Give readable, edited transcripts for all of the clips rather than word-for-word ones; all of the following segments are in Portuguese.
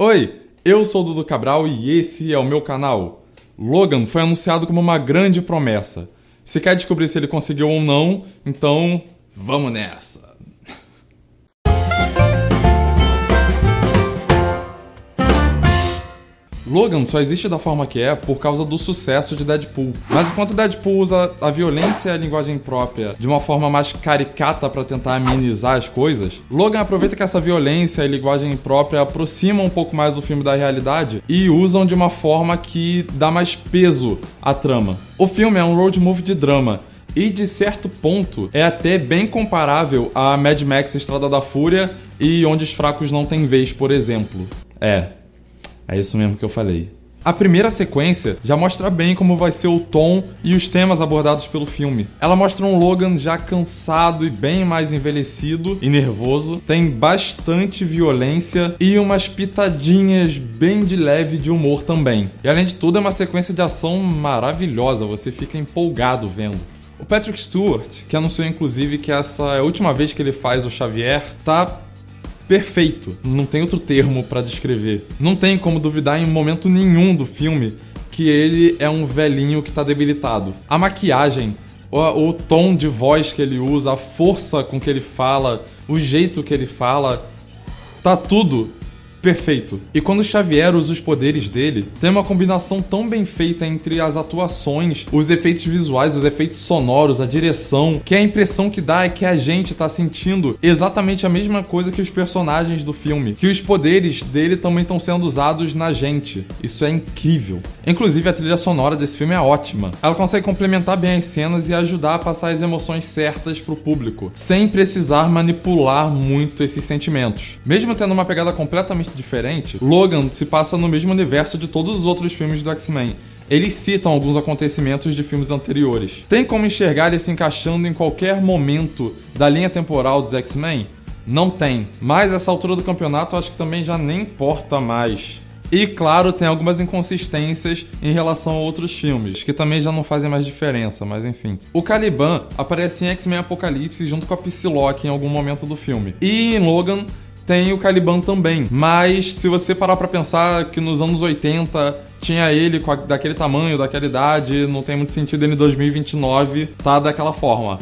Oi, eu sou o Dudu Cabral e esse é o meu canal. Logan foi anunciado como uma grande promessa. Se quer descobrir se ele conseguiu ou não, então vamos nessa! Logan só existe da forma que é por causa do sucesso de Deadpool. Mas enquanto Deadpool usa a violência e a linguagem própria de uma forma mais caricata para tentar amenizar as coisas, Logan aproveita que essa violência e linguagem própria aproximam um pouco mais o filme da realidade e usam de uma forma que dá mais peso à trama. O filme é um road movie de drama, e de certo ponto é até bem comparável a Mad Max Estrada da Fúria e Onde os Fracos Não Têm Vez, por exemplo. É isso mesmo que eu falei. A primeira sequência já mostra bem como vai ser o tom e os temas abordados pelo filme. Ela mostra um Logan já cansado e bem mais envelhecido e nervoso. Tem bastante violência e umas pitadinhas bem de leve de humor também. E além de tudo é uma sequência de ação maravilhosa, você fica empolgado vendo. O Patrick Stewart, que anunciou inclusive que essa é a última vez que ele faz o Xavier, tá perfeito, não tem outro termo pra descrever. Não tem como duvidar em momento nenhum do filme que ele é um velhinho que tá debilitado. A maquiagem, o tom de voz que ele usa, a força com que ele fala, o jeito que ele fala, tá tudo perfeito. E quando o Xavier usa os poderes dele, tem uma combinação tão bem feita entre as atuações, os efeitos visuais, os efeitos sonoros, a direção, que a impressão que dá é que a gente tá sentindo exatamente a mesma coisa que os personagens do filme, que os poderes dele também estão sendo usados na gente. Isso é incrível. Inclusive a trilha sonora desse filme é ótima. Ela consegue complementar bem as cenas e ajudar a passar as emoções certas pro público, sem precisar manipular muito esses sentimentos. Mesmo tendo uma pegada completamente diferente, Logan se passa no mesmo universo de todos os outros filmes do X-Men. Eles citam alguns acontecimentos de filmes anteriores. Tem como enxergar ele se encaixando em qualquer momento da linha temporal dos X-Men? Não tem. Mas essa altura do campeonato eu acho que também já nem importa mais. E claro, tem algumas inconsistências em relação a outros filmes, que também já não fazem mais diferença, mas enfim. O Caliban aparece em X-Men Apocalipse junto com a Psylocke em algum momento do filme. E em Logan tem o Caliban também, mas se você parar pra pensar que nos anos 80 tinha ele daquele tamanho, daquela idade, não tem muito sentido ele em 2029 tá daquela forma.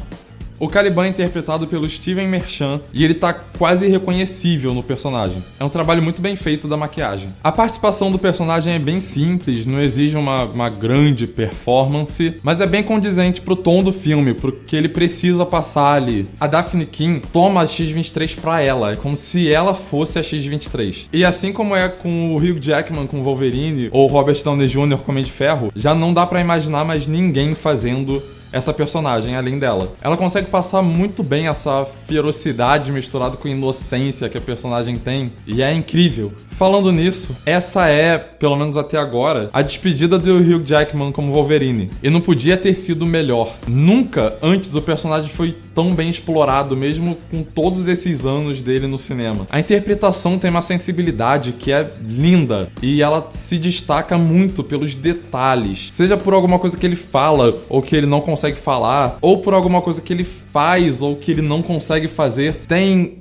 O Caliban é interpretado pelo Steven Merchant e ele tá quase irreconhecível no personagem. É um trabalho muito bem feito da maquiagem. A participação do personagem é bem simples, não exige uma grande performance, mas é bem condizente pro tom do filme, pro que ele precisa passar ali. A Daphne King toma a X-23 pra ela, é como se ela fosse a X-23. E assim como é com o Hugh Jackman com o Wolverine, ou Robert Downey Jr. com o Homem de Ferro, já não dá pra imaginar mais ninguém fazendo essa personagem além dela. Ela consegue passar muito bem essa ferocidade misturada com inocência que a personagem tem, e é incrível. Falando nisso, essa é, pelo menos até agora, a despedida do Hugh Jackman como Wolverine. E não podia ter sido melhor. Nunca antes o personagem foi tão bem explorado, mesmo com todos esses anos dele no cinema. A interpretação tem uma sensibilidade que é linda, e ela se destaca muito pelos detalhes. Seja por alguma coisa que ele fala, ou que ele não consegue falar, ou por alguma coisa que ele faz, ou que ele não consegue fazer. Tem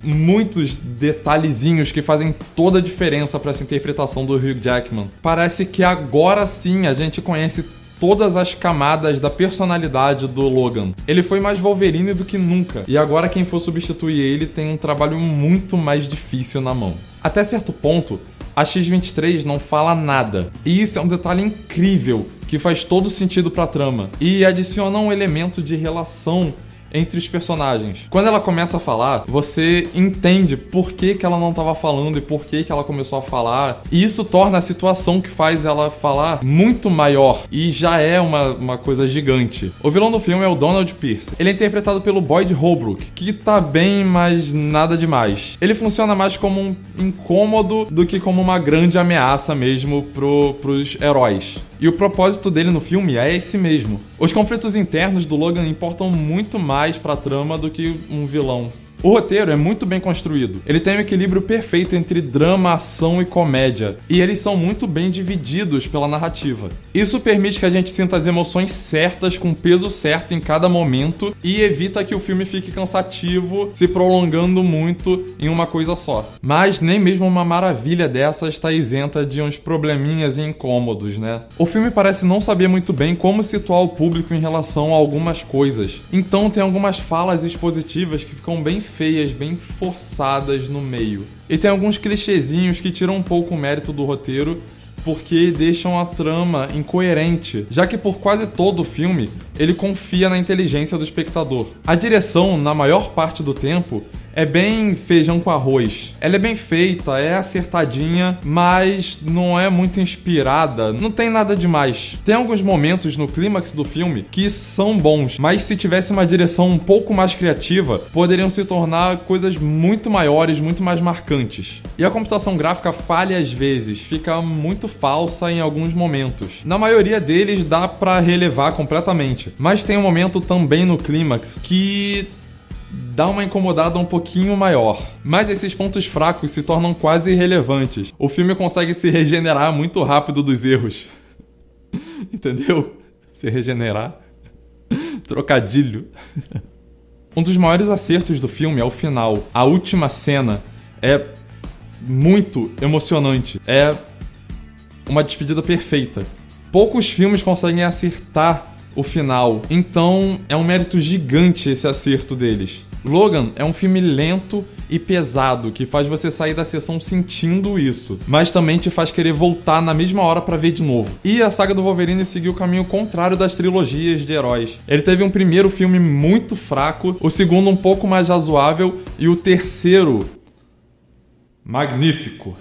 muitos detalhezinhos que fazem toda a diferença para essa interpretação do Hugh Jackman. Parece que agora sim a gente conhece todas as camadas da personalidade do Logan. Ele foi mais Wolverine do que nunca, e agora quem for substituir ele tem um trabalho muito mais difícil na mão. Até certo ponto, a X-23 não fala nada, e isso é um detalhe incrível que faz todo sentido pra trama, e adiciona um elemento de relação entre os personagens. Quando ela começa a falar, você entende por que ela não estava falando e por que ela começou a falar. E isso torna a situação que faz ela falar muito maior. E já é uma coisa gigante. O vilão do filme é o Donald Pierce. Ele é interpretado pelo Boyd Holbrook, que tá bem, mas nada demais. Ele funciona mais como um incômodo do que como uma grande ameaça mesmo pros heróis. E o propósito dele no filme é esse mesmo. Os conflitos internos do Logan importam muito mais pra trama do que um vilão. O roteiro é muito bem construído. Ele tem um equilíbrio perfeito entre drama, ação e comédia. E eles são muito bem divididos pela narrativa. Isso permite que a gente sinta as emoções certas, com o peso certo em cada momento, e evita que o filme fique cansativo, se prolongando muito em uma coisa só. Mas nem mesmo uma maravilha dessa está isenta de uns probleminhas e incômodos, né? O filme parece não saber muito bem como situar o público em relação a algumas coisas. Então tem algumas falas expositivas que ficam bem feias, bem forçadas no meio. E tem alguns clichêzinhos que tiram um pouco o mérito do roteiro, porque deixam a trama incoerente, já que por quase todo o filme ele confia na inteligência do espectador. A direção, na maior parte do tempo, é bem feijão com arroz. Ela é bem feita, é acertadinha, mas não é muito inspirada, não tem nada demais. Tem alguns momentos no clímax do filme que são bons, mas se tivesse uma direção um pouco mais criativa, poderiam se tornar coisas muito maiores, muito mais marcantes. E a computação gráfica falha às vezes, fica muito falsa em alguns momentos. Na maioria deles dá pra relevar completamente, mas tem um momento também no clímax que dá uma incomodada um pouquinho maior. Mas esses pontos fracos se tornam quase irrelevantes. O filme consegue se regenerar muito rápido dos erros. Entendeu? Se regenerar. Trocadilho. Um dos maiores acertos do filme é o final. A última cena é muito emocionante. É uma despedida perfeita. Poucos filmes conseguem acertar o final, então é um mérito gigante esse acerto deles. Logan é um filme lento e pesado, que faz você sair da sessão sentindo isso, mas também te faz querer voltar na mesma hora pra ver de novo. E a saga do Wolverine seguiu o caminho contrário das trilogias de heróis. Ele teve um primeiro filme muito fraco, o segundo um pouco mais razoável e o terceiro magnífico.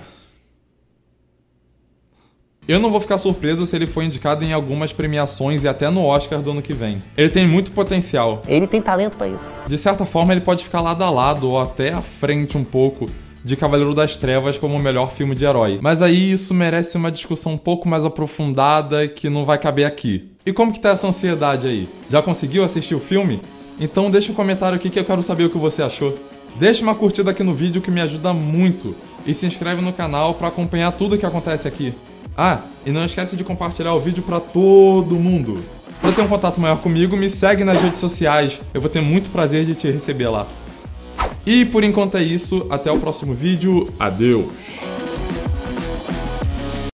Eu não vou ficar surpreso se ele for indicado em algumas premiações e até no Oscar do ano que vem. Ele tem muito potencial. Ele tem talento pra isso. De certa forma, ele pode ficar lado a lado ou até à frente um pouco de Cavaleiro das Trevas como o melhor filme de herói. Mas aí isso merece uma discussão um pouco mais aprofundada que não vai caber aqui. E como que tá essa ansiedade aí? Já conseguiu assistir o filme? Então deixa um comentário aqui que eu quero saber o que você achou. Deixa uma curtida aqui no vídeo que me ajuda muito. E se inscreve no canal para acompanhar tudo o que acontece aqui. Ah, e não esquece de compartilhar o vídeo pra todo mundo. Para ter um contato maior comigo, me segue nas redes sociais. Eu vou ter muito prazer de te receber lá. E por enquanto é isso. Até o próximo vídeo. Adeus!